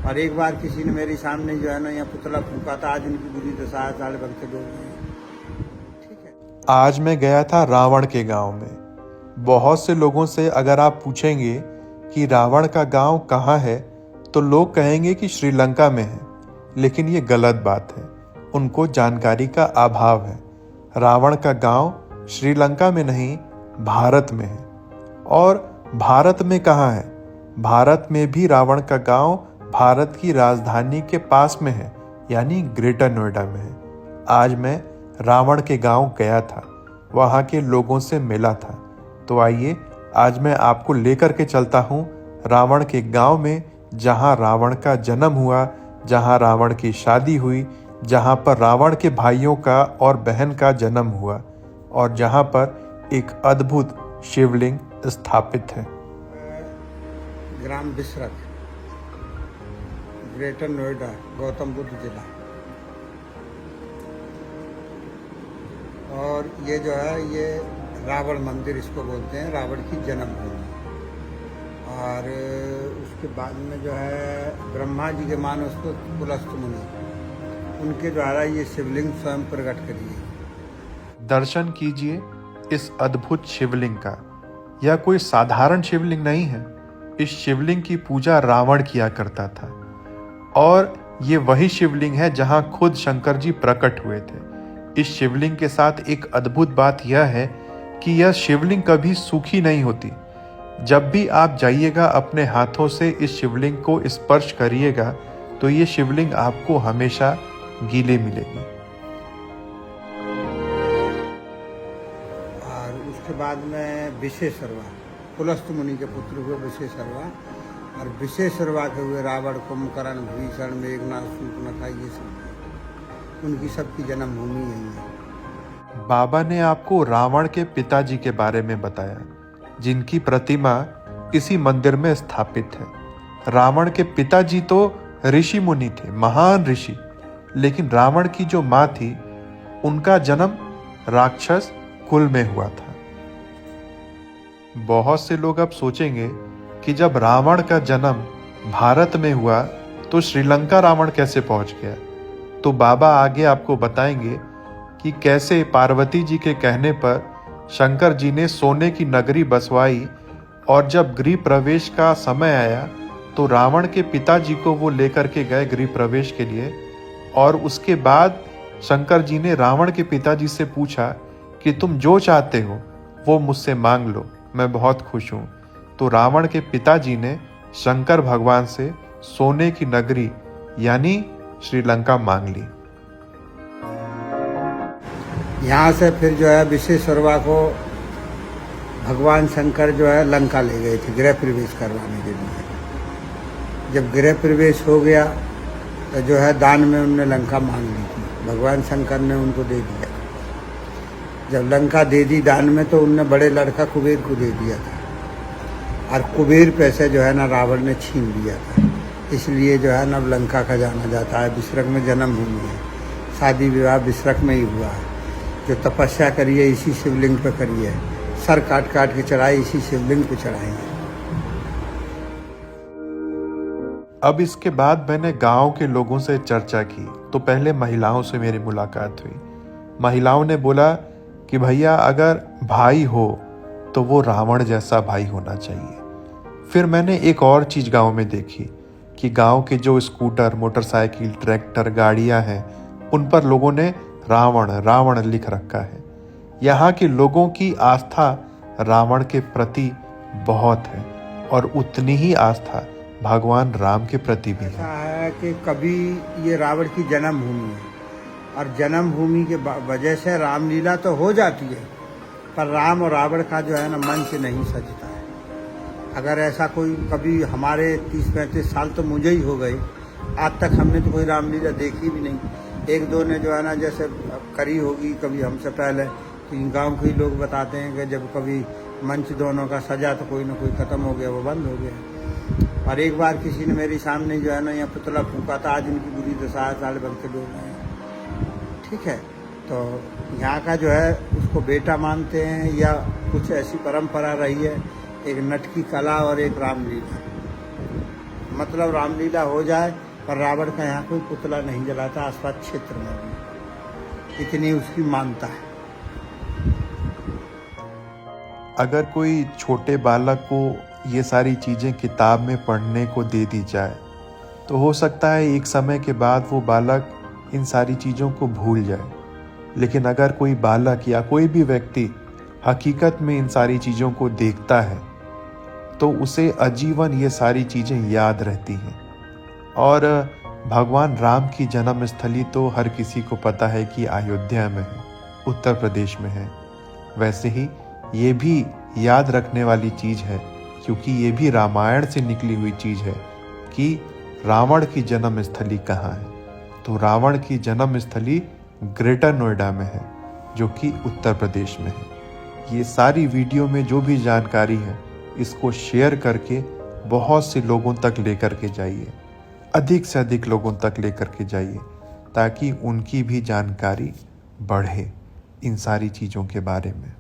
और एक बार किसी ने मेरे सामने जो है ना यहाँ पुतला फूंका था, आज उनकी बुरी दशा है, साले भर के लोग हैं। ठीक है। आज मैं गया था रावण के गांव में। बहुत से लोगों से अगर आप पूछेंगे कि रावण का गांव कहाँ है तो लोग कहेंगे कि श्रीलंका में है, लेकिन ये गलत बात है। उनको जानकारी का अभाव है। रावण का गांव श्रीलंका में नहीं, भारत में है। और भारत में कहाँ है? भारत में भी रावण का गांव भारत की राजधानी के पास में है, यानी ग्रेटर नोएडा में है। आज मैं रावण के गांव गया था, वहाँ के लोगों से मिला था। तो आइए आज मैं आपको लेकर के चलता हूँ रावण के गांव में, जहाँ रावण का जन्म हुआ, जहाँ रावण की शादी हुई, जहाँ पर रावण के भाइयों का और बहन का जन्म हुआ, और जहाँ पर एक अद्भुत शिवलिंग स्थापित है। ग्राम बिसरत, ग्रेटर नोएडा, गौतम बुद्ध जिला। और ये जो है ये रावण मंदिर इसको बोलते हैं, रावण की जन्मभूमि। और उसके बाद में जो है ब्रह्मा जी के मानस को पुलस्त मुनि, उनके द्वारा ये शिवलिंग स्वयं प्रकट करी है। दर्शन कीजिए इस अद्भुत शिवलिंग का। यह कोई साधारण शिवलिंग नहीं है। इस शिवलिंग की पूजा रावण किया करता था, और ये वही शिवलिंग है जहां खुद शंकर जी प्रकट हुए थे। इस शिवलिंग के साथ एक अद्भुत बात यह है कि यह शिवलिंग कभी सूखी नहीं होती। जब भी आप जाइएगा, अपने हाथों से इस शिवलिंग को स्पर्श करिएगा तो ये शिवलिंग आपको हमेशा गीली मिलेगी। और उसके बाद में विशेषरवा, पुलस्त मुनि के पुत्र हुए विशेषरवा, और विशेषरवा के हुए रावण, कुंभकर्ण, भीषण, मेघनाथ, शूर्पणखा, ये सब उनकी सबकी जन्मभूमि यही है। बाबा ने आपको रावण के पिताजी के बारे में बताया, जिनकी प्रतिमा इसी मंदिर में स्थापित है। रावण के पिताजी तो ऋषि मुनि थे, महान ऋषि, लेकिन रावण की जो माँ थी उनका जन्म राक्षस कुल में हुआ था। बहुत से लोग अब सोचेंगे कि जब रावण का जन्म भारत में हुआ तो श्रीलंका रावण कैसे पहुंच गया। तो बाबा आगे आपको बताएंगे कि कैसे पार्वती जी के कहने पर शंकर जी ने सोने की नगरी बसवाई, और जब गृह प्रवेश का समय आया तो रावण के पिताजी को वो लेकर के गए गृह प्रवेश के लिए। और उसके बाद शंकर जी ने रावण के पिताजी से पूछा कि तुम जो चाहते हो वो मुझसे मांग लो, मैं बहुत खुश हूँ। तो रावण के पिताजी ने शंकर भगवान से सोने की नगरी यानी श्रीलंका मांग ली। यहाँ से फिर जो है विशेषरवा को भगवान शंकर जो है लंका ले गए थे गृह प्रवेश करवाने के लिए। जब गृह प्रवेश हो गया तो जो है दान में उनने लंका मांग ली थी, भगवान शंकर ने उनको दे दिया। जब लंका दे दी दान में तो उनने बड़े लड़का कुबेर को दे दिया था, और कुबेर पैसे जो है ना रावण ने छीन लिया था। इसलिए जो है ना लंका का जाना जाता है। बिसरक में जन्मभूमि है, शादी विवाह बिसरक में ही हुआ है। जो तपस्या करी है इसी शिवलिंग पे करी है, सर काट काट के चढ़ाए इसी शिवलिंग पे चढ़ाए हैं। अब इसके बाद मैंने गांव के लोगों से चर्चा की तो पहले महिलाओं से मेरी मुलाकात हुई। महिलाओं ने बोला कि भैया अगर भाई हो तो वो रावण जैसा भाई होना चाहिए। फिर मैंने एक और चीज गांव में देखी कि गांव के जो स्कूटर, मोटरसाइकिल, ट्रैक्टर, गाड़ियां हैं, उन पर लोगों ने रावण रावण लिख रखा है। यहाँ के लोगों की आस्था रावण के प्रति बहुत है, और उतनी ही आस्था भगवान राम के प्रति भी ऐसा है कि कभी ये रावण की जन्मभूमि है, और जन्मभूमि के वजह से रामलीला तो हो जाती है, पर राम और रावण का जो है ना मंच नहीं सजता है। अगर ऐसा कोई कभी, हमारे 30-35 साल तो मुझे ही हो गए, आज तक हमने तो कोई रामलीला देखी भी नहीं। एक दो ने जो है ना जैसे करी होगी कभी हमसे पहले, तो इन गाँव के लोग बताते हैं कि जब कभी मंच दोनों का सजा तो कोई ना कोई ख़त्म हो गया, वो बंद हो गया। और एक बार किसी ने मेरे सामने जो है ना यहाँ पुतला फूंका था, आज उनकी बुरी दशा है, साले भर के लोग हैं। ठीक है। तो यहाँ का जो है उसको बेटा मानते हैं, या कुछ ऐसी परंपरा रही है, एक नट की कला और एक रामलीला। मतलब रामलीला हो जाए पर रावण का यहाँ कोई पुतला नहीं जलाता आसपास क्षेत्र में भी, इतनी उसकी मानता है। अगर कोई छोटे बालक को ये सारी चीज़ें किताब में पढ़ने को दे दी जाए तो हो सकता है एक समय के बाद वो बालक इन सारी चीज़ों को भूल जाए। लेकिन अगर कोई बालक या कोई भी व्यक्ति हकीकत में इन सारी चीज़ों को देखता है तो उसे आजीवन ये सारी चीज़ें याद रहती हैं। और भगवान राम की जन्मस्थली तो हर किसी को पता है कि अयोध्या में है, उत्तर प्रदेश में है। वैसे ही ये भी याद रखने वाली चीज़ है, क्योंकि ये भी रामायण से निकली हुई चीज़ है कि रावण की जन्मस्थली कहाँ है। तो रावण की जन्मस्थली ग्रेटर नोएडा में है, जो कि उत्तर प्रदेश में है। ये सारी वीडियो में जो भी जानकारी है इसको शेयर करके बहुत से लोगों तक लेकर के जाइए, अधिक से अधिक लोगों तक लेकर के जाइए, ताकि उनकी भी जानकारी बढ़े इन सारी चीज़ों के बारे में।